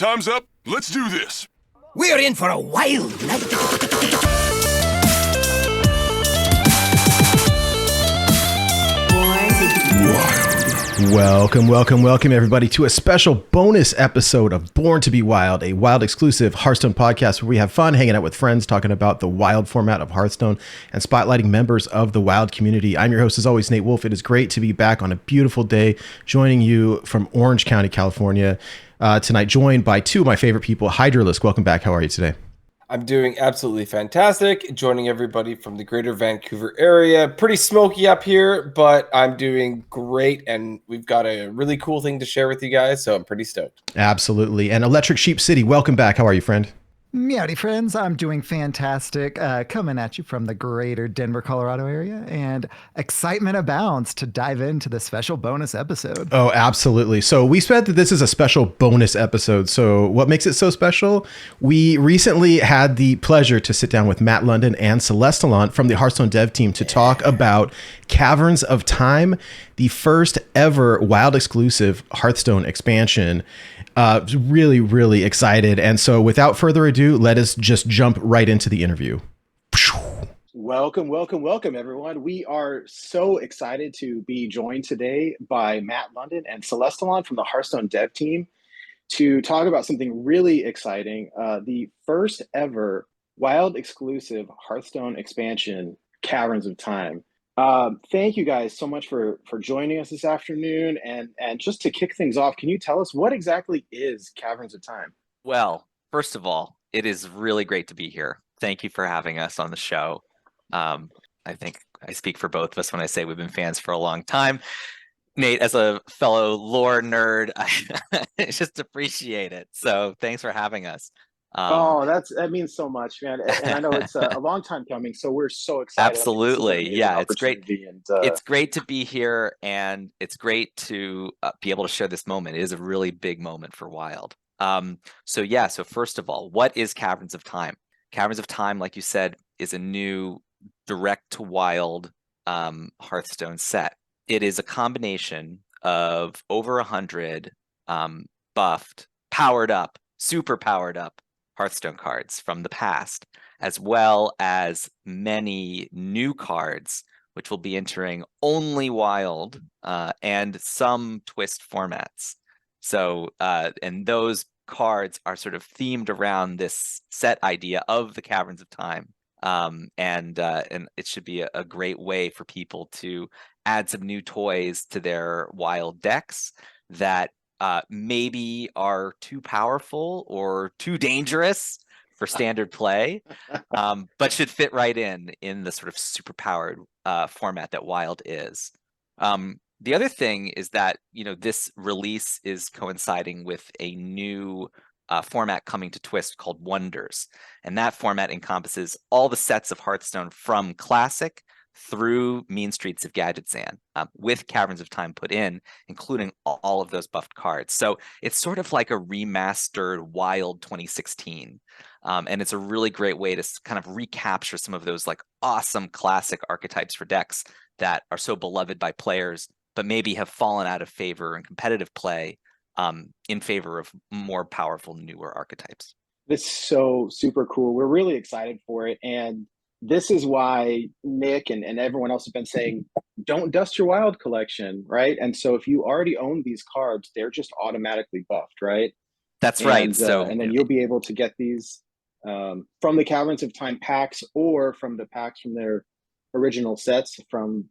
time's up. Let's do this. We're in for a wild night. Welcome everybody to a special bonus episode of Born to be Wild, a Wild exclusive Hearthstone podcast where we have fun hanging out with friends, talking about the Wild format of Hearthstone and spotlighting members of the Wild community. I'm your host, as always, Nate Wolf. It is great to be back on a beautiful day, joining you from Orange County, California, tonight, joined by two of my favorite people. Hydralisk, welcome back. How are you today? I'm doing absolutely fantastic, joining everybody from the greater Vancouver area. Pretty smoky up here, but I'm doing great, and we've got a really cool thing to share with you guys, so I'm pretty stoked. Absolutely. And ElectricSheepCity, welcome back. How are you, friend? Meowdy friends, I'm doing fantastic, coming at you from the greater Denver, Colorado area, and excitement abounds to dive into the special bonus episode. Oh, absolutely. So we said that this is a special bonus episode. So what makes it so special? We recently had the pleasure to sit down with Matt London and Celestalon from the Hearthstone Dev Team to talk about Caverns of Time, the first ever Wild exclusive Hearthstone expansion. Really, really excited. And so without further ado, let us just jump right into the interview. Welcome, everyone. We are so excited to be joined today by Matt London and Celestalon from the Hearthstone Dev Team to talk about something really exciting. The first ever Wild exclusive Hearthstone expansion, Caverns of Time. Thank you guys so much for joining us this afternoon. And just to kick things off, can you tell us what exactly is Caverns of Time? Well, first of all, it is really great to be here. Thank you for having us on the show. I think I speak for both of us when I say we've been fans for a long time. Nate, as a fellow lore nerd, I just appreciate it. So thanks for having us. That means so much, man. And I know it's a long time coming, so we're so excited. Absolutely. Yeah, it's great. It's great to be here, and it's great to be able to share this moment. It is a really big moment for Wild. So first of all, what is Caverns of Time? Caverns of Time, like you said, is a new direct to Wild Hearthstone set. It is a combination of over 100 buffed, powered up, super powered up Hearthstone cards from the past, as well as many new cards, which will be entering only Wild and some Twist formats. So, and those cards are sort of themed around this set idea of the Caverns of Time. And it should be a great way for people to add some new toys to their Wild decks that maybe are too powerful or too dangerous for standard play, but should fit right in the sort of super powered format that Wild is. The other thing is that, this release is coinciding with a new format coming to Twist called Wonders. And that format encompasses all the sets of Hearthstone from Classic through Mean Streets of Gadgetzan, with Caverns of Time put in, including all of those buffed cards. So it's sort of like a remastered Wild 2016. And it's a really great way to kind of recapture some of those like awesome classic archetypes for decks that are so beloved by players, but maybe have fallen out of favor in competitive play in favor of more powerful, newer archetypes. This is so super cool. We're really excited for it. And this is why Nick and everyone else have been saying, don't dust your Wild collection, right? And so if you already own these cards, they're just automatically buffed, right? That's right. So and then you'll be able to get these from the Caverns of Time packs or from the packs from their original sets, from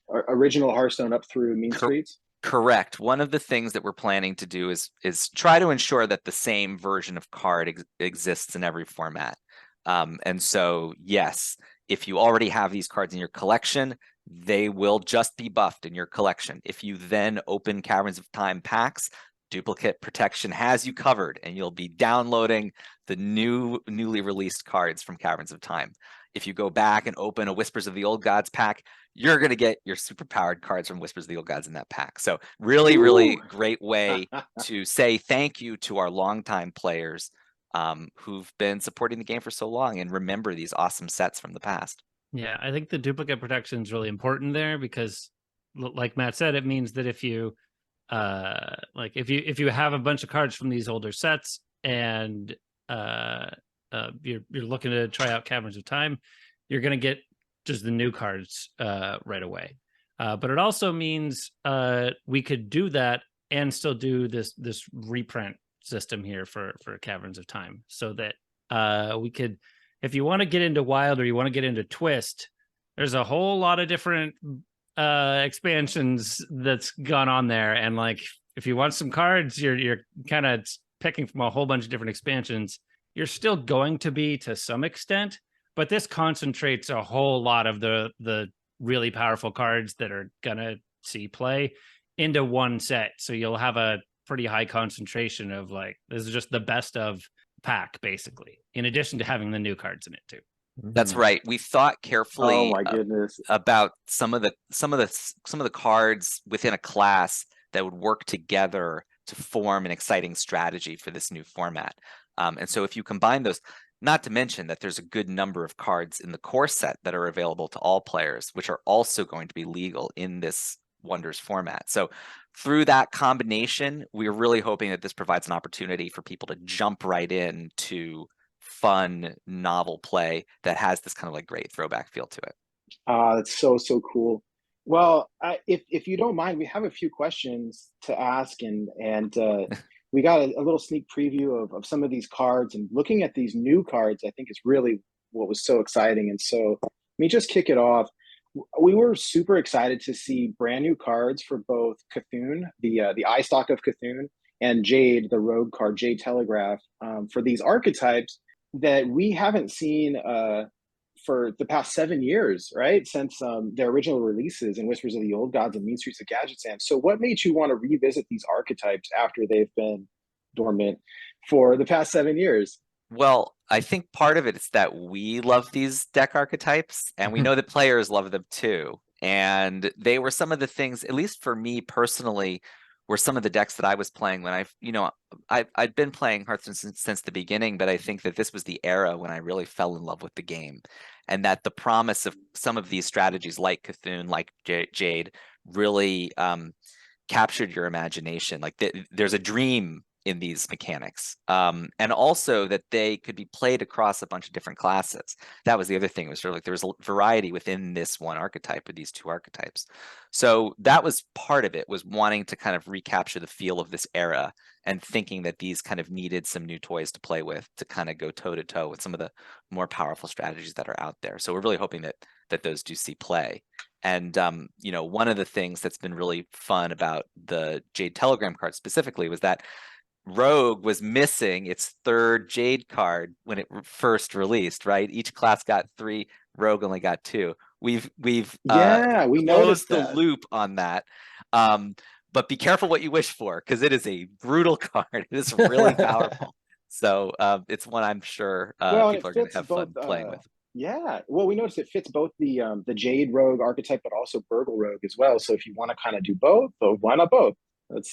original Hearthstone up through Mean Streets. Correct. One of the things that we're planning to do is try to ensure that the same version of card exists in every format. And so, yes, if you already have these cards in your collection, they will just be buffed in your collection. If you then open Caverns of Time packs, duplicate protection has you covered, and you'll be downloading the newly released cards from Caverns of Time. If you go back and open a Whispers of the Old Gods pack, you're going to get your super powered cards from Whispers of the Old Gods in that pack. So really, really great way to say thank you to our longtime players who've been supporting the game for so long and remember these awesome sets from the past. Yeah, I think the duplicate protection is really important there because, like Matt said, it means that if you like if you have a bunch of cards from these older sets and you're looking to try out Caverns of Time, you're gonna get just the new cards right away. But it also means we could do that and still do this reprint system here for Caverns of Time, so that we could, if you want to get into Wild or you want to get into Twist, there's a whole lot of different expansions that's gone on there, and like if you want some cards, you're kind of picking from a whole bunch of different expansions. You're still going to be to some extent, but this concentrates a whole lot of the really powerful cards that are gonna see play into one set. So you'll have a pretty high concentration of like, this is just the best of pack, basically, in addition to having the new cards in it too. That's right. We thought carefully Oh my goodness. about some of the cards within a class that would work together to form an exciting strategy for this new format. And so if you combine those, not to mention that there's a good number of cards in the core set that are available to all players, which are also going to be legal in this Wonders format. So through that combination, we're really hoping that this provides an opportunity for people to jump right in to fun, novel play that has this kind of like great throwback feel to it. That's so cool. Well, if you don't mind, we have a few questions to ask, and we got a little sneak preview of some of these cards, and looking at these new cards, I think is really what was so exciting. And so let me just kick it off. We were super excited to see brand new cards for both Cthulhu, the eye stock of Cthulhu, and Jade, the rogue card, Jade Telegraph, for these archetypes that we haven't seen for the past 7 years, right? Since their original releases in Whispers of the Old Gods and Mean Streets of Gadgetzan. So what made you want to revisit these archetypes after they've been dormant for the past 7 years? Well, I think part of it is that we love these deck archetypes, and we know that players love them too. And they were some of the things, at least for me personally, were some of the decks that I was playing when I'd been playing Hearthstone since the beginning, but I think that this was the era when I really fell in love with the game, and that the promise of some of these strategies like Cthulhu, like Jade, really captured your imagination. Like there's a dream in these mechanics, and also that they could be played across a bunch of different classes. That was the other thing. It was sort of like there was a variety within this one archetype or these two archetypes. So that was part of it, was wanting to kind of recapture the feel of this era and thinking that these kind of needed some new toys to play with to kind of go toe to toe with some of the more powerful strategies that are out there. So we're really hoping that those do see play. And one of the things that's been really fun about the Jade Telegram card specifically was that Rogue was missing its third Jade card when it first released, right? Each class got 3, Rogue only got 2. We've we closed noticed the that. loop on that. But be careful what you wish for, because it is a brutal card. It is really powerful. So it's one I'm sure people are going to have fun playing with. Yeah, well, we noticed it fits both the Jade Rogue archetype, but also Burgle Rogue as well. So if you want to kind of do both, why not both?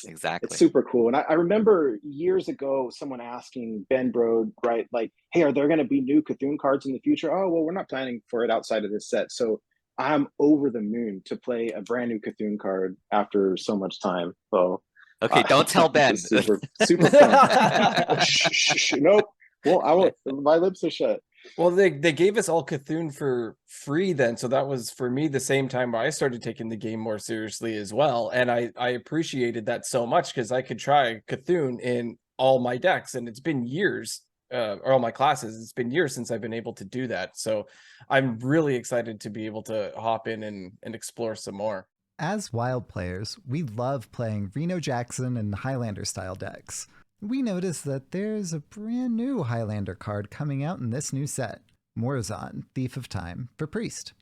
Exactly. It's super cool. And I remember years ago someone asking Ben Brode, right, like, hey, are there going to be new Cthulhu cards in the future? Oh, well, we're not planning for it outside of this set. So I'm over the moon to play a brand new Cthulhu card after so much time. So okay, don't tell Ben. Super fun. Shh, nope. Well, I won't. My lips are shut. Well, they gave us all Cthulhu for free then, so that was for me the same time where I started taking the game more seriously as well, and I appreciated that so much because I could try Cthulhu in all my decks, and it's been years, or all my classes. It's been years since I've been able to do that, so I'm really excited to be able to hop in and explore some more. As Wild players, we love playing Reno Jackson and Highlander style decks. We noticed that there's a brand new Highlander card coming out in this new set, Morazan, Thief of Time, for Priest.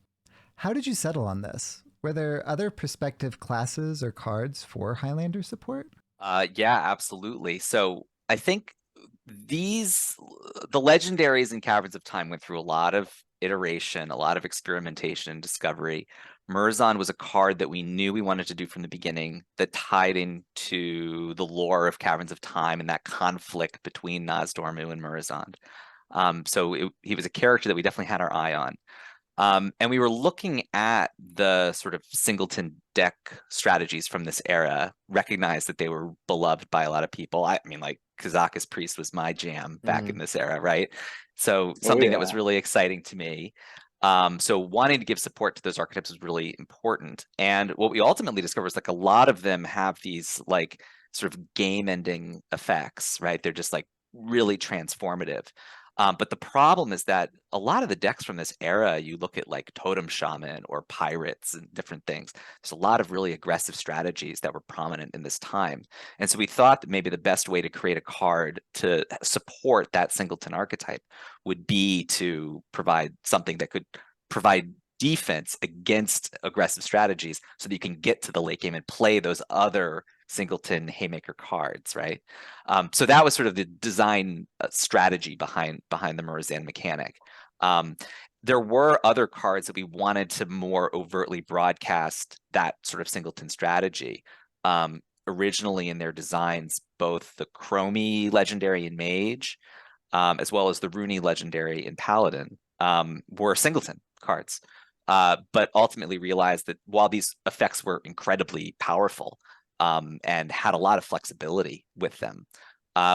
How did you settle on this? Were there other prospective classes or cards for Highlander support? Yeah, absolutely. So I think the legendaries in Caverns of Time went through a lot of iteration, a lot of experimentation and discovery. Morazan was a card that we knew we wanted to do from the beginning that tied into the lore of Caverns of Time and that conflict between Nozdormu and Morazan. So he was a character that we definitely had our eye on. And we were looking at the sort of singleton deck strategies from this era, recognized that they were beloved by a lot of people. I mean, like Kazakus Priest was my jam back in this era, right? So something that was really exciting to me. So wanting to give support to those archetypes was really important. And what we ultimately discovered is like a lot of them have these like sort of game-ending effects, right? They're just like really transformative. But the problem is that a lot of the decks from this era, you look at like Totem Shaman or Pirates and different things, there's a lot of really aggressive strategies that were prominent in this time. And so we thought that maybe the best way to create a card to support that singleton archetype would be to provide something that could provide defense against aggressive strategies so that you can get to the late game and play those other singleton haymaker cards, right? So that was sort of the design strategy behind the Murazan mechanic. There were other cards that we wanted to more overtly broadcast that sort of singleton strategy. Originally in their designs, both the Chromie Legendary in Mage, as well as the Rooney Legendary in Paladin, were singleton cards. But ultimately realized that while these effects were incredibly powerful, and had a lot of flexibility with them,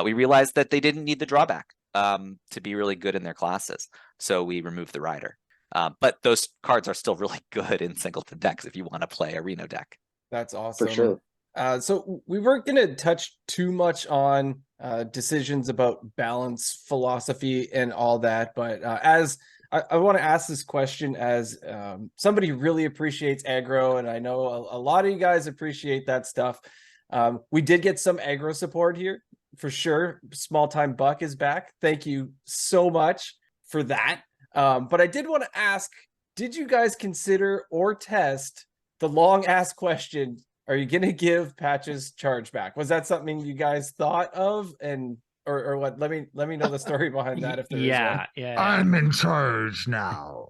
we realized that they didn't need the drawback to be really good in their classes. So we removed the rider. But those cards are still really good in singleton decks if you want to play a Reno deck. That's awesome. For sure. So we weren't going to touch too much on decisions about balance, philosophy, and all that. But as I want to ask this question as somebody who really appreciates aggro, and I know a lot of you guys appreciate that stuff. We did get some aggro support here, for sure. Small Time Buck is back. Thank you so much for that. But I did want to ask, did you guys consider or test the long-ass question, are you going to give Patches charge back? Was that something you guys thought of? And or what? Let me know the story behind that if there is one. Yeah. I'm in charge now.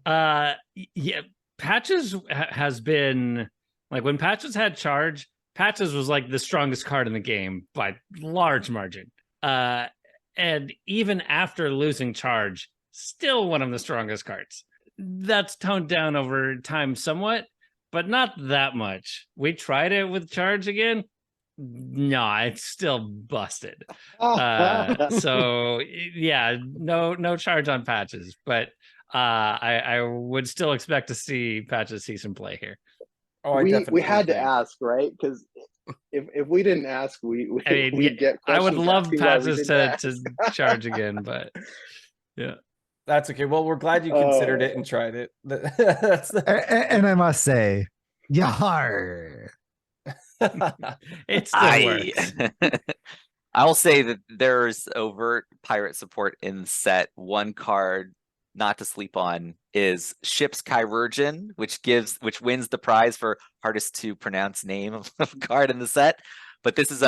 Yeah, Patches has been like, when Patches had charge, Patches was like the strongest card in the game by large margin. And even after losing charge, still one of the strongest cards. That's toned down over time somewhat, but not that much. We tried it with charge again. No, it's still busted. So yeah, no charge on Patches, but I would still expect to see Patches see some play here. Oh, we had to ask, right? Because if we didn't ask, we'd get. I would love asking why we Patches didn't to charge again, but yeah. That's okay. Well, we're glad you considered it and tried it. And I must say, yar. It still works. I will say that there's overt pirate support in the set. One card not to sleep on is Ship's Chirurgeon, which wins the prize for hardest to pronounce name of a card in the set. But this is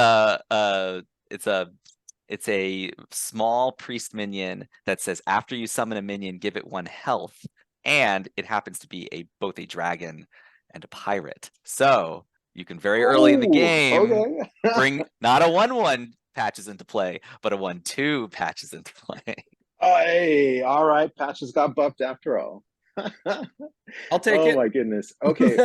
it's a small priest minion that says after you summon a minion, give it 1 health, and it happens to be both a dragon and a pirate. So you can very early in the game bring not a 1/1 Patches into play, but a 1/2 Patches into play. Hey, all right, Patches got buffed after all. I'll take it. Oh my goodness. Okay.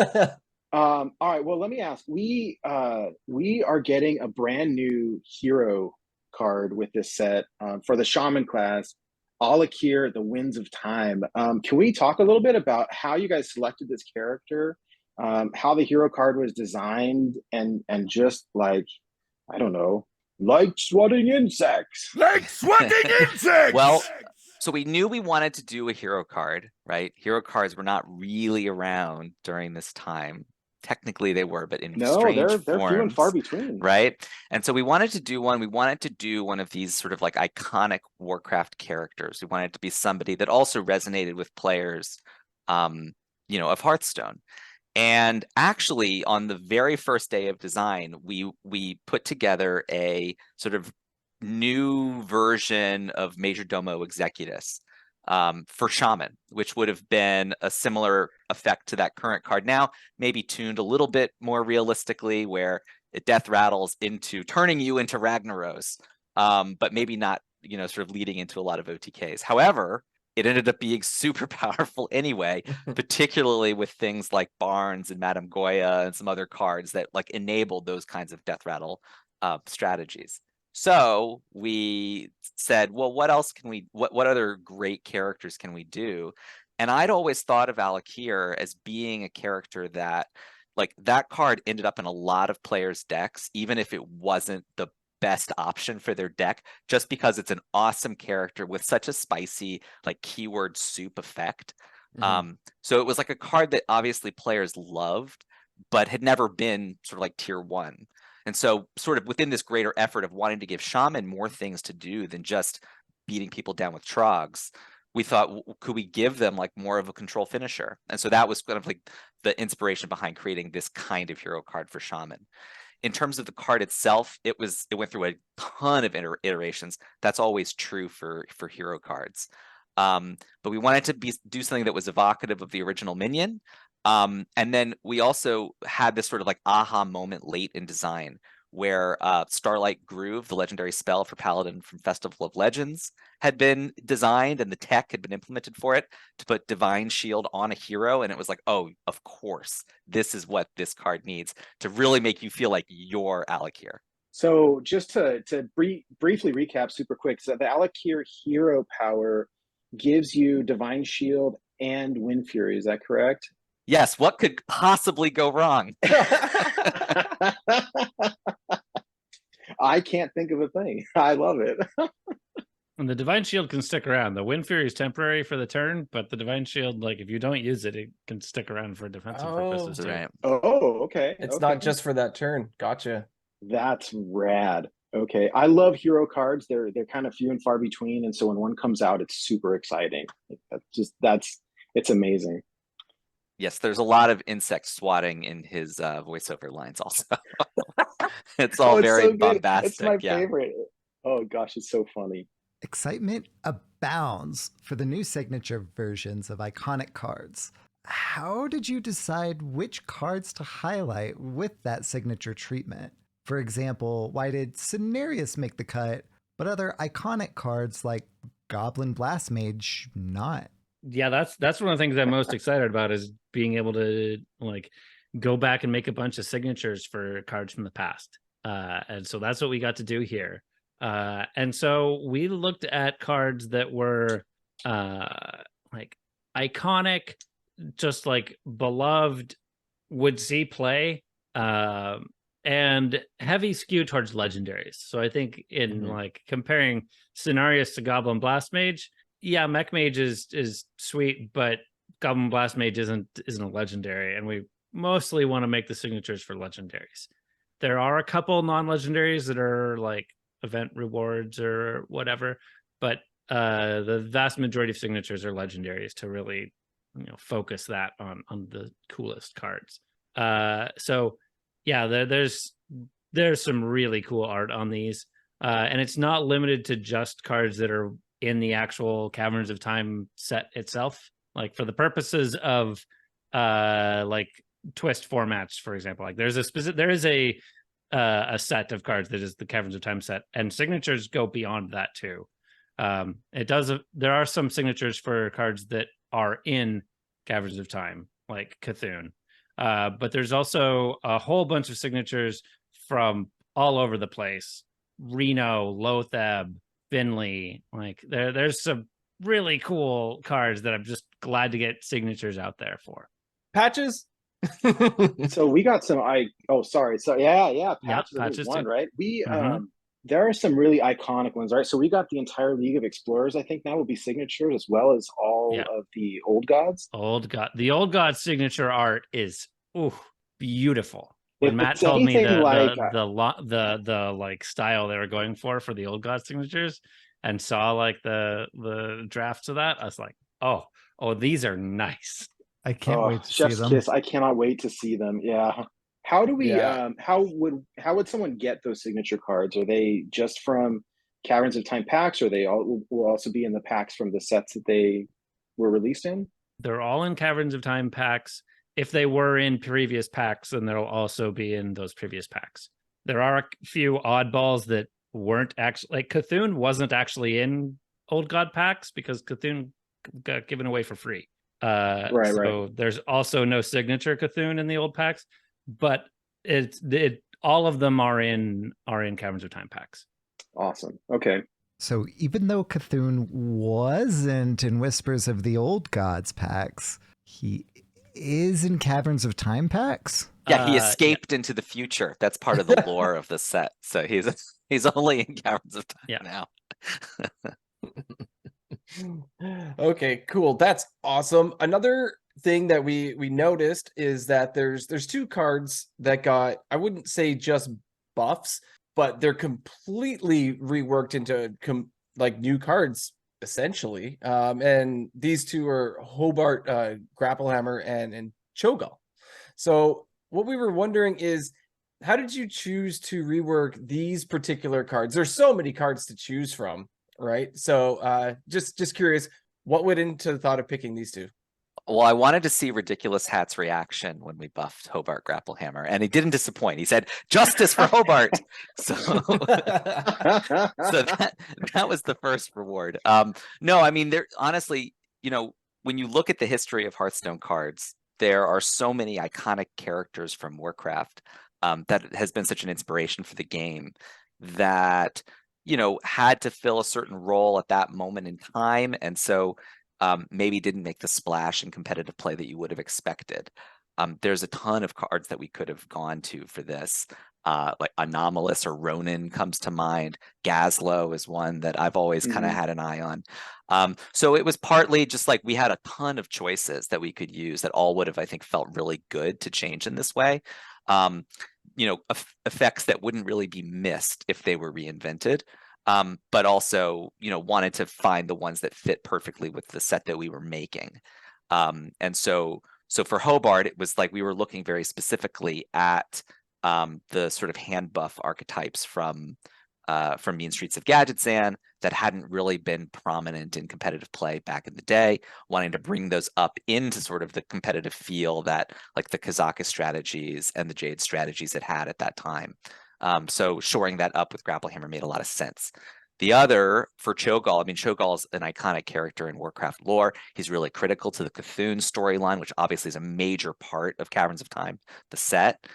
All right. Well, let me ask. We are getting a brand new hero card with this set for the Shaman class, Alakir, the Winds of Time. Can we talk a little bit about how you guys selected this character, how the hero card was designed, and just like, I don't know, like swatting insects. Like swatting insects! Well, so we knew we wanted to do a hero card, right? Hero cards were not really around during this time. Technically they were, but in strange they're forms, few and far between, right? And so we wanted to do one. We wanted to do one of these sort of like iconic Warcraft characters. We wanted to be somebody that also resonated with players, of Hearthstone. And actually, on the very first day of design, we put together a sort of new version of Majordomo Executus for Shaman, which would have been a similar effect to that current card now, maybe tuned a little bit more realistically, where it death rattles into turning you into Ragnaros, but maybe not, sort of leading into a lot of OTKs. However, it ended up being super powerful anyway, particularly with things like Barnes and Madame Goya and some other cards that like enabled those kinds of death rattle strategies. So we said, well, what else can we, what other great characters can we do? And I'd always thought of Alakir as being a character that, like, that card ended up in a lot of players' decks, even if it wasn't the best option for their deck, just because it's an awesome character with such a spicy, like, keyword soup effect. So it was like a card that obviously players loved, but had never been sort of like tier 1. And so sort of within this greater effort of wanting to give Shaman more things to do than just beating people down with Trogs, we thought, could we give them like more of a control finisher? And so that was kind of like the inspiration behind creating this kind of hero card for Shaman. In terms of the card itself, it went through a ton of iterations. That's always true for hero cards. But we wanted to do something that was evocative of the original minion. And then we also had this sort of like aha moment late in design where Starlight Groove, the legendary spell for Paladin from Festival of Legends, had been designed and the tech had been implemented for it to put Divine Shield on a hero. And it was like, oh, of course, this is what this card needs to really make you feel like you're Alakir. So just to briefly recap super quick, so the Alakir hero power gives you Divine Shield and Wind Fury, is that correct? Yes, what could possibly go wrong? I can't think of a thing. I love it. And the Divine Shield can stick around. The Wind Fury is temporary for the turn, but the Divine Shield, like, if you don't use it, it can stick around for defensive purposes too. Right. Oh, okay. It's not just for that turn. Gotcha. That's rad. Okay. I love hero cards. They're kind of few and far between. And so when one comes out, it's super exciting. It's amazing. Yes, there's a lot of insect swatting in his voiceover lines also. It's all very so bombastic. It's my favorite. Oh gosh, it's so funny. Excitement abounds for the new signature versions of iconic cards. How did you decide which cards to highlight with that signature treatment? For example, why did Cenarius make the cut, but other iconic cards like Goblin Blast Mage not? Yeah, that's one of the things I'm most excited about, is being able to like go back and make a bunch of signatures for cards from the past. And so that's what we got to do here. And so we looked at cards that were like iconic, just like beloved, would see play, and heavy skew towards legendaries. So I think in like comparing Cenarius to Goblin Blast Mage, yeah, Mech Mage is sweet, but Goblin Blast Mage isn't a legendary, and we mostly want to make the signatures for legendaries. There are a couple non-legendaries that are like event rewards or whatever, but the vast majority of signatures are legendaries to really, focus that on the coolest cards. So yeah, there's some really cool art on these, and it's not limited to just cards that are in the actual Caverns of Time set itself. Like for the purposes of like twist formats, for example, like there is a set of cards that is the Caverns of Time set, and signatures go beyond that too. There are some signatures for cards that are in Caverns of Time, like Cthulhu, but there's also a whole bunch of signatures from all over the place. Reno, Lothab, Finley, like there's some really cool cards that I'm just glad to get signatures out there for. Patches. So we got some sorry. So yeah, patches one, too. right? We there are some really iconic ones, right? So we got the entire League of Explorers, I think now will be signatures, as well as all of the Old Gods. The Old God signature art is beautiful. When Matt told me the like style they were going for the Old God signatures, and saw like the drafts of that, I was like, oh, these are nice. I can't wait to Chef's see them. Kiss. I cannot wait to see them. Yeah. How do we how would someone get those signature cards? Are they just from Caverns of Time packs, or will also be in the packs from the sets that they were released in? They're all in Caverns of Time packs. If they were in previous packs, then they'll also be in those previous packs. There are a few oddballs that weren't actually, like Cthulhu wasn't actually in Old God packs because Cthulhu got given away for free. Right. There's also no signature Cthulhu in the old packs, but all of them are in Caverns of Time packs. Awesome. Okay. So even though Cthulhu wasn't in Whispers of the Old Gods packs, he is in Caverns of Time packs? Yeah, he escaped into the future. That's part of the lore of the set. So he's only in Caverns of Time now. Okay, cool. That's awesome. Another thing that we noticed is that there's two cards that got, I wouldn't say just buffs, but they're completely reworked into like new cards essentially. And these two are Hobart, Grapplehammer, and Cho'Gall. So what we were wondering is, how did you choose to rework these particular cards? There's so many cards to choose from, right? So just curious, what went into the thought of picking these two? Well, I wanted to see Ridiculous Hat's reaction when we buffed Hobart Grapplehammer, and he didn't disappoint. He said, "Justice for Hobart." So, that was the first reward. No, I mean, there honestly, when you look at the history of Hearthstone cards, there are so many iconic characters from Warcraft that has been such an inspiration for the game that had to fill a certain role at that moment in time, and so maybe didn't make the splash in competitive play that you would have expected. There's a ton of cards that we could have gone to for this. Like Anomalous or Ronin comes to mind. Gazlo is one that I've always kind of had an eye on. So it was partly just like we had a ton of choices that we could use that all would have, I think, felt really good to change in this way. Effects that wouldn't really be missed if they were reinvented. But also, wanted to find the ones that fit perfectly with the set that we were making. And so for Hobart, it was like we were looking very specifically at the sort of hand buff archetypes from Mean Streets of Gadgetzan that hadn't really been prominent in competitive play back in the day, wanting to bring those up into sort of the competitive feel that like the Kazaka strategies and the Jade strategies it had at that time. So shoring that up with Grapplehammer made a lot of sense. The other, for Cho'Gall, I mean, Cho'Gall is an iconic character in Warcraft lore. He's really critical to the Cthulhu storyline, which obviously is a major part of Caverns of Time, the set.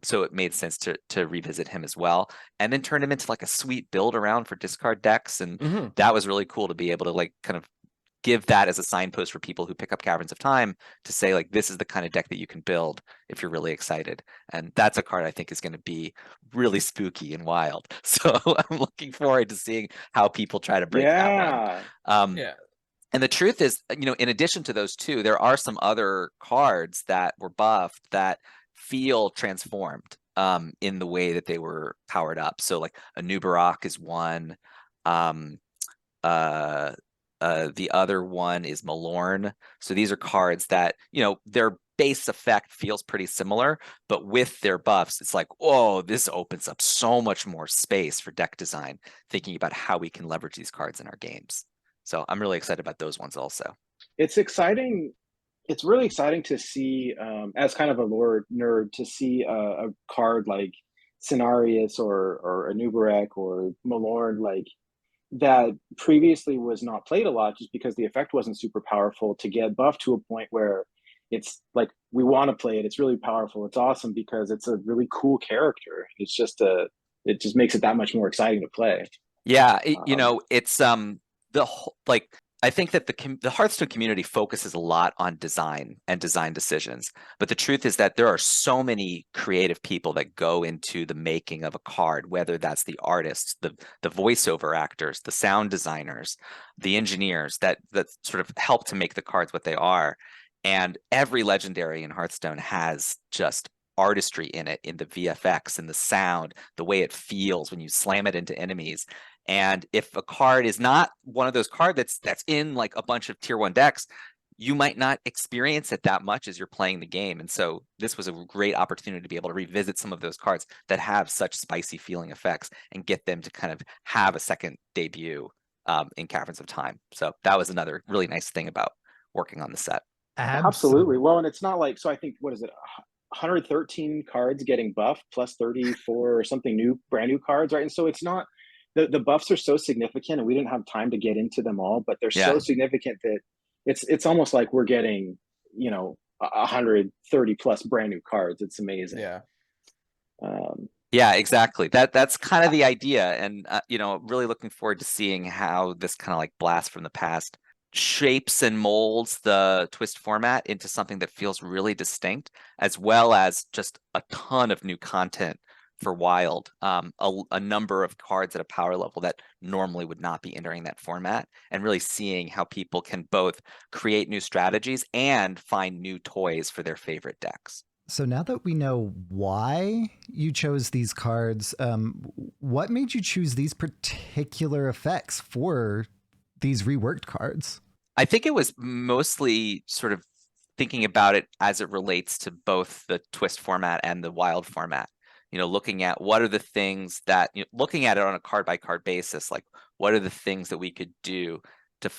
So it made sense to revisit him as well, and then turn him into like a sweet build around for discard decks. And that was really cool to be able to like kind of give that as a signpost for people who pick up Caverns of Time to say like, this is the kind of deck that you can build if you're really excited. And that's a card I think is going to be really spooky and wild. So I'm looking forward to seeing how people try to break that one. And the truth is, in addition to those two, there are some other cards that were buffed that feel transformed in the way that they were powered up. So like Anubarak is one. The other one is Malorn. So these are cards that, their base effect feels pretty similar, but with their buffs, it's like, whoa, this opens up so much more space for deck design, thinking about how we can leverage these cards in our games. So I'm really excited about those ones also. It's exciting. It's really exciting to see, as kind of a lore nerd, to see a card like Cenarius or Anubarak or Malorn, like, that previously was not played a lot just because the effect wasn't super powerful, to get buffed to a point where it's like, we want to play it. It's really powerful. It's awesome because it's a really cool character. It's just it just makes it that much more exciting to play. Yeah. It's the whole, like, I think that the Hearthstone community focuses a lot on design and design decisions, but the truth is that there are so many creative people that go into the making of a card, whether that's the artists, the voiceover actors, the sound designers, the engineers that sort of help to make the cards what they are. And every legendary in Hearthstone has just artistry in it, in the VFX and the sound, the way it feels when you slam it into enemies. And if a card is not one of those cards that's in like a bunch of tier 1 decks, you might not experience it that much as you're playing the game. And so this was a great opportunity to be able to revisit some of those cards that have such spicy feeling effects and get them to kind of have a second debut in Caverns of Time. So that was another really nice thing about working on the set. Absolutely. Well, and it's not like, so I think, what is it? 113 cards getting buffed plus 34 or something new, brand new cards, right? And so it's not, the buffs are so significant, and we didn't have time to get into them all, but they're so significant that it's almost like we're getting, 130 plus brand new cards. It's amazing. Yeah. Yeah, exactly. That's kind of the idea, and really looking forward to seeing how this kind of like blast from the past shapes and molds the Twist format into something that feels really distinct, as well as just a ton of new content for Wild. A number of cards at a power level that normally would not be entering that format, and really seeing how people can both create new strategies and find new toys for their favorite decks. So now that we know why you chose these cards, what made you choose these particular effects for these reworked cards? I think it was mostly sort of thinking about it as it relates to both the Twist format and the Wild format. Looking at what are the things that, looking at it on a card by card basis, like what are the things that we could do to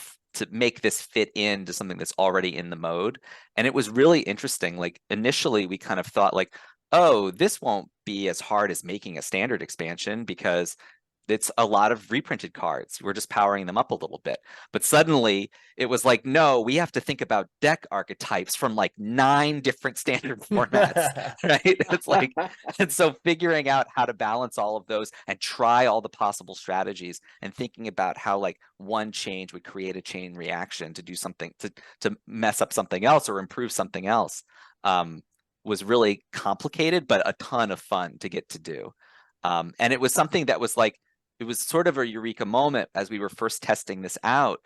make this fit into something that's already in the mode. And it was really interesting. Like initially we kind of thought like, oh, this won't be as hard as making a standard expansion because it's a lot of reprinted cards. We're just powering them up a little bit. But suddenly it was like, no, we have to think about deck archetypes from like 9 different standard formats, right? It's like, and so figuring out how to balance all of those and try all the possible strategies and thinking about how like one change would create a chain reaction to do something, to mess up something else or improve something else, was really complicated, but a ton of fun to get to do. And it was something that was like, it was sort of a eureka moment as we were first testing this out.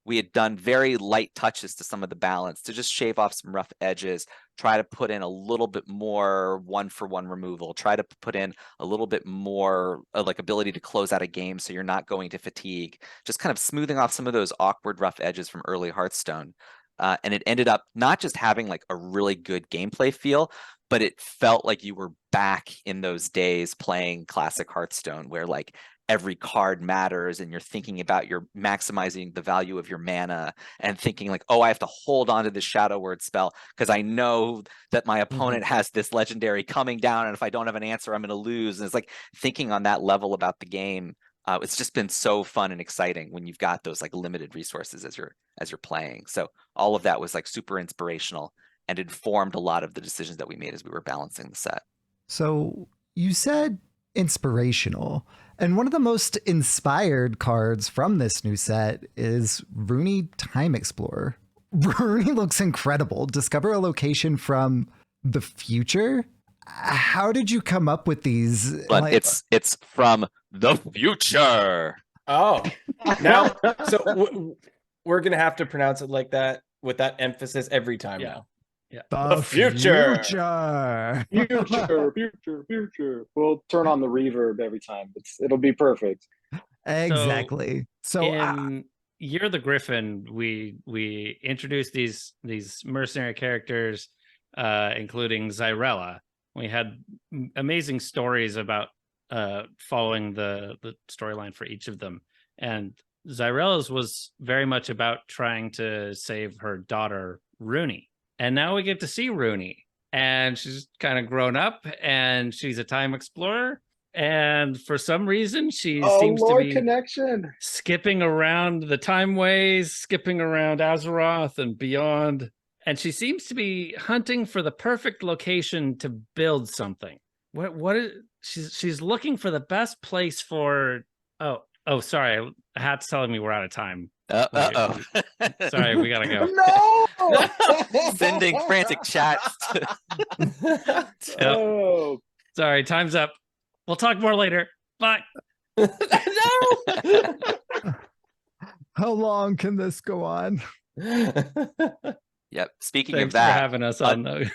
We had done very light touches to some of the balance to just shave off some rough edges, try to put in a little bit more 1-for-1 removal, try to put in a little bit more like ability to close out a game so you're not going to fatigue, just kind of smoothing off some of those awkward rough edges from early Hearthstone. And it ended up not just having like a really good gameplay feel, but it felt like you were back in those days playing classic Hearthstone where like every card matters and you're thinking about you're maximizing the value of your mana and thinking like, oh, I have to hold on to this Shadow Word spell because I know that my opponent has this legendary coming down, and if I don't have an answer, I'm going to lose. And it's like thinking on that level about the game. It's just been so fun and exciting when you've got those like limited resources as you're playing. So all of that was like super inspirational and informed a lot of the decisions that we made as we were balancing the set. So you said inspirational, and one of the most inspired cards from this new set is Rooney Time Explorer. Rooney looks incredible. Discover a location from the future. How did you come up with these? But it's from the future. Oh, now so we're gonna have to pronounce it like that with that emphasis every time now. Yeah, the future. Future. We'll turn on the reverb every time. It'll be perfect. Exactly. So in Year of the Griffin, we introduced these mercenary characters, including Zyrella. We had amazing stories about following the storyline for each of them, and Zyrella's was very much about trying to save her daughter Rooney. And now we get to see Rooney, and she's kind of grown up, and she's a time explorer. And for some reason, she seems to be skipping around the time ways, skipping around Azeroth and beyond. And she seems to be hunting for the perfect location to build something. What is she's looking for the best place for? Oh, sorry, Hat's telling me we're out of time. Sorry, we gotta go. No! Sending frantic chats. Oh. Sorry, time's up. We'll talk more later. Bye. No! how long can this go on? Yep. Speaking Thanks of that, for having us on those.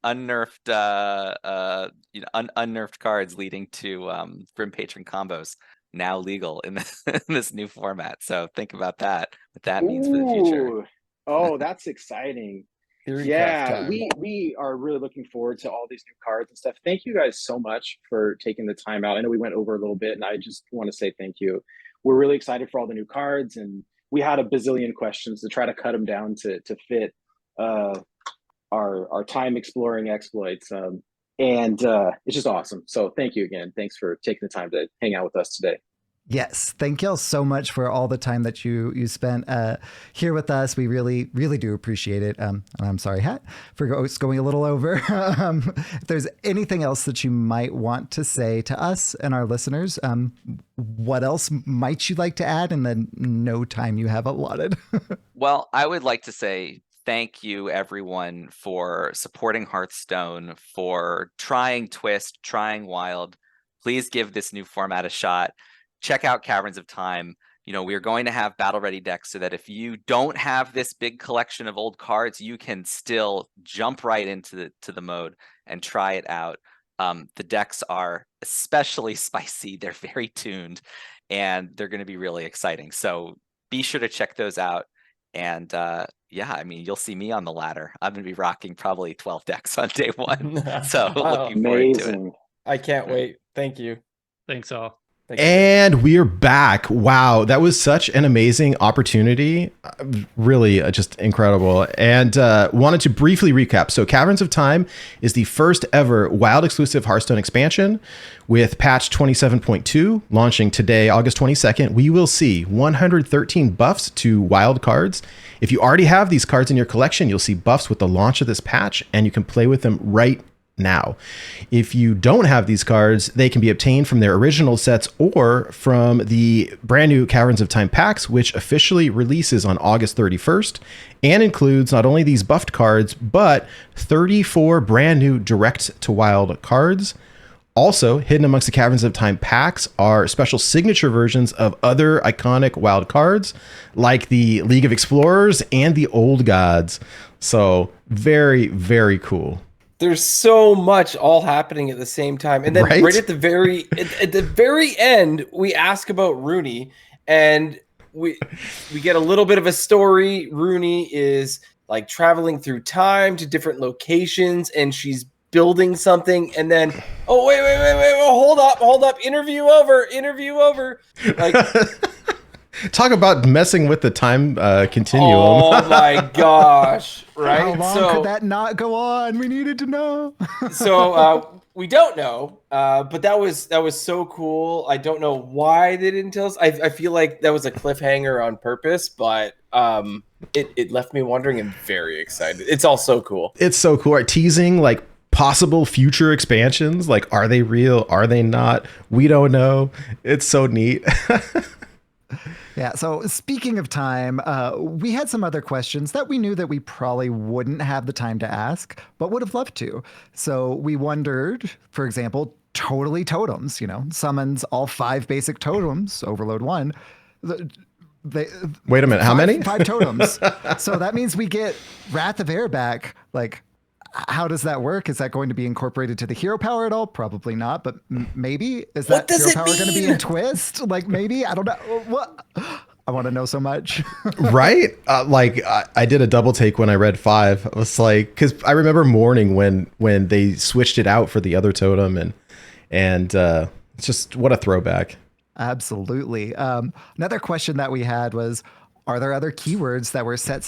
Unnerfed, unnerfed cards leading to Grim Patron combos now legal in this new format. So think about that. What that means for the future. Oh, that's exciting. Yeah, we are really looking forward to all these new cards and stuff. Thank you guys so much for taking the time out. I know we went over a little bit, and I just want to say thank you. We're really excited for all the new cards, and we had a bazillion questions to try to cut them down to fit our time exploring exploits. And it's just awesome. So thank you again. Thanks for taking the time to hang out with us today. Yes, thank y'all so much for all the time that you spent here with us. We really, really do appreciate it. And I'm sorry, Hat, for going a little over. If there's anything else that you might want to say to us and our listeners, what else might you like to add in the no time you have allotted? Well, I would like to say thank you, everyone, for supporting Hearthstone, for trying Twist, trying Wild. Please give this new format a shot. Check out Caverns of Time. You know, we're going to have battle-ready decks so that if you don't have this big collection of old cards, you can still jump right into the mode and try it out. The decks are especially spicy. They're very tuned, and they're going to be really exciting. So be sure to check those out. And yeah, I mean, you'll see me on the ladder. I'm going to be rocking probably 12 decks on day one. So looking forward to it. I can't wait. Thank you. Thanks all. And we're back. Wow, that was such an amazing opportunity. Really just incredible. And wanted to briefly recap. So Caverns of Time is the first ever Wild exclusive Hearthstone expansion with patch 27.2 launching today, August 22nd. We will see 113 buffs to Wild cards. If you already have these cards in your collection, you'll see buffs with the launch of this patch, and you can play with them right now. If you don't have these cards, they can be obtained from their original sets or from the brand new Caverns of Time packs, which officially releases on August 31st and includes not only these buffed cards, but 34 brand new direct to Wild cards. Also, hidden amongst the Caverns of Time packs are special signature versions of other iconic Wild cards, like the League of Explorers and the Old Gods. So very, very cool. There's so much all happening at the same time. And then right at the very end, we ask about Rooney, and we get a little bit of a story. Rooney is like traveling through time to different locations, and she's building something. And then, oh, wait, hold up. Interview over. Like, talk about messing with the time continuum. Oh my gosh. Right. How long could that not go on? We needed to know. So we don't know, but that was so cool. I don't know why they didn't tell us. I feel like that was a cliffhanger on purpose, but it left me wondering and very excited. It's all so cool. It's so cool. Right? Teasing like possible future expansions. Like, are they real? Are they not? We don't know. It's so neat. Yeah, so speaking of time, we had some other questions that we knew that we probably wouldn't have the time to ask, but would have loved to. So we wondered, for example, totally totems, summons all 5 basic totems, overload 1. Wait a minute, how many? 5 totems. So that means we get Wrath of Air back. Like, how does that work? Is that going to be incorporated to the hero power at all? Probably not, but maybe. Is that hero power going to be in Twist? Like, maybe? I don't know. What? I want to know so much. Right? I did a double take when I read 5. I was like, because I remember mourning when they switched it out for the other totem, and it's just what a throwback. Absolutely. Another question that we had was, are there other keywords that were set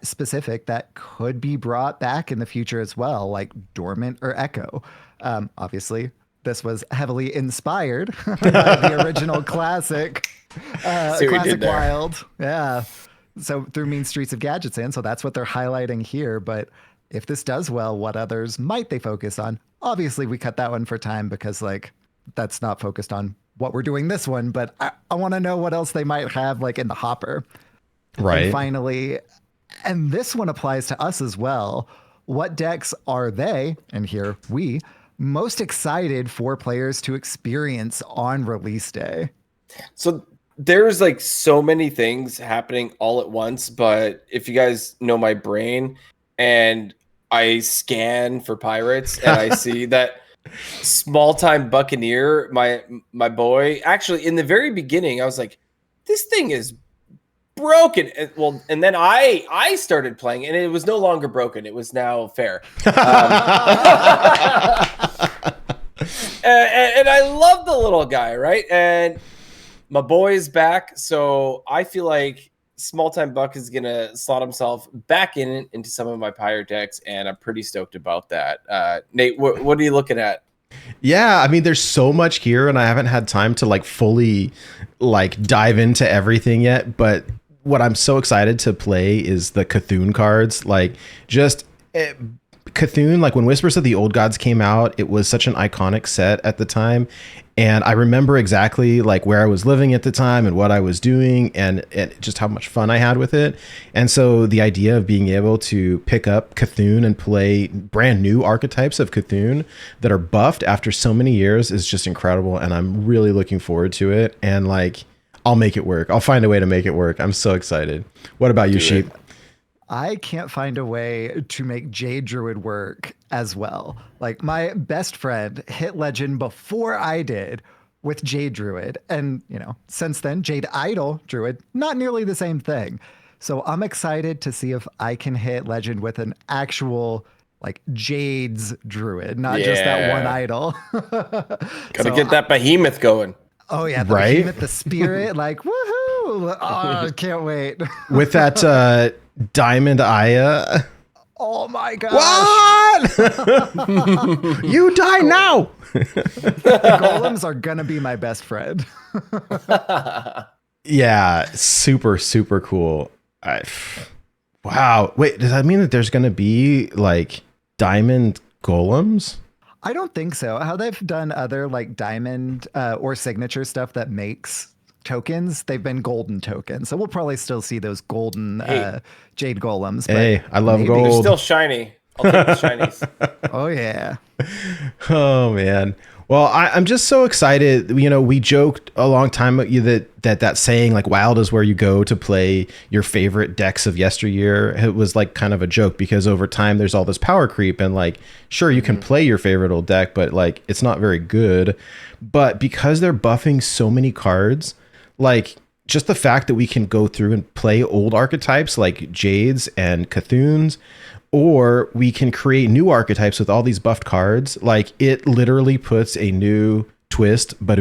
specific that could be brought back in the future as well, like dormant or echo? Obviously, this was heavily inspired by the original classic Wild. Yeah. So through Mean Streets of Gadgetzan. So that's what they're highlighting here. But if this does well, what others might they focus on? Obviously, we cut that one for time because that's not focused on what we're doing this one. But I want to know what else they might have in the hopper. Right. And finally, and this one applies to us as well. What decks are they, and here we, most excited for players to experience on release day? So there's so many things happening all at once, but if you guys know my brain and I scan for pirates and I see that small time Buccaneer, my boy, actually in the very beginning, I was like, this thing is broken. And then I started playing and it was no longer broken. It was now fair. And I love the little guy, right? And my boy is back, so I feel like Small Time Buck is gonna slot himself back into some of my pirate decks, and I'm pretty stoked about that. Nate, what are you looking at? Yeah, I mean, there's so much here, and I haven't had time to like fully like dive into everything yet. But what I'm so excited to play is the Cthulhu cards. Like, just Cthulhu. Like when Whispers of the Old Gods came out, it was such an iconic set at the time, and I remember exactly like where I was living at the time and what I was doing, and just how much fun I had with it. And so the idea of being able to pick up Cthulhu and play brand new archetypes of Cthulhu that are buffed after so many years is just incredible. And I'm really looking forward to it. And like, I'll make it work. I'll find a way to make it work. I'm so excited. What about you, Sheep? I can't find a way to make Jade Druid work as well. Like my best friend hit legend before I did with Jade Druid. And, you know, since then, Jade Idol Druid, not nearly the same thing. So I'm excited to see if I can hit legend with an actual like Jade's Druid, not just that one idol. Gotta get that behemoth going. Oh yeah, the behemoth, the spirit, like woohoo! Oh, can't wait. With that Diamond Aya. Oh my gosh. What? You die now. Golems are gonna be my best friend. Yeah, super, super cool. Wow. Wait, does that mean that there's gonna be like diamond golems? I don't think so. How they've done other like diamond or signature stuff that makes tokens, they've been golden tokens. So we'll probably still see those golden jade golems. Hey, I love gold. They're still shiny. I'll take the shinies. Oh yeah. Oh man. Well, I'm just so excited. You know, we joked a long time ago that saying like wild is where you go to play your favorite decks of yesteryear. It was like kind of a joke because over time there's all this power creep and like, sure, you can play your favorite old deck, but like it's not very good. But because they're buffing so many cards, like just the fact that we can go through and play old archetypes like Jades and Cthulhu's, or we can create new archetypes with all these buffed cards. Like it literally puts a new twist, but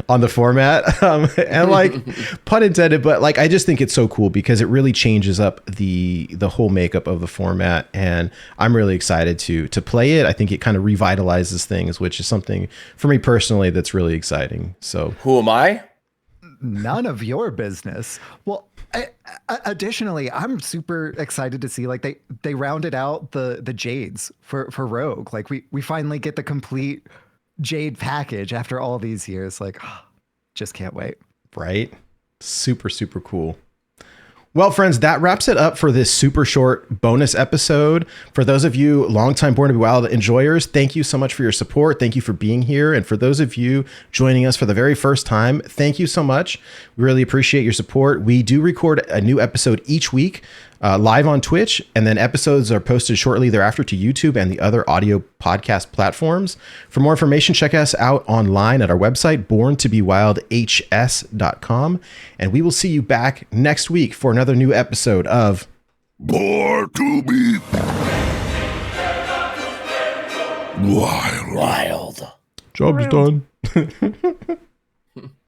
on the format. And like pun intended, but like I just think it's so cool because it really changes up the whole makeup of the format, and I'm really excited to play it. I think it kind of revitalizes things, which is something for me personally that's really exciting. So who am I? None of your business. Well, additionally, I'm super excited to see like they rounded out the Jades for Rogue. Like we finally get the complete Jade package after all these years. Like, just can't wait. Right? Super, super cool. Well, friends, that wraps it up for this super short bonus episode. For those of you longtime Born to Be Wild enjoyers, thank you so much for your support. Thank you for being here. And for those of you joining us for the very first time, thank you so much. We really appreciate your support. We do record a new episode each week live on Twitch, and then episodes are posted shortly thereafter to YouTube and the other audio podcast platforms. For more information, check us out online at our website, borntobewildhs.com. And we will see you back next week for another new episode of Born to Be Wild. Wild. Job is done.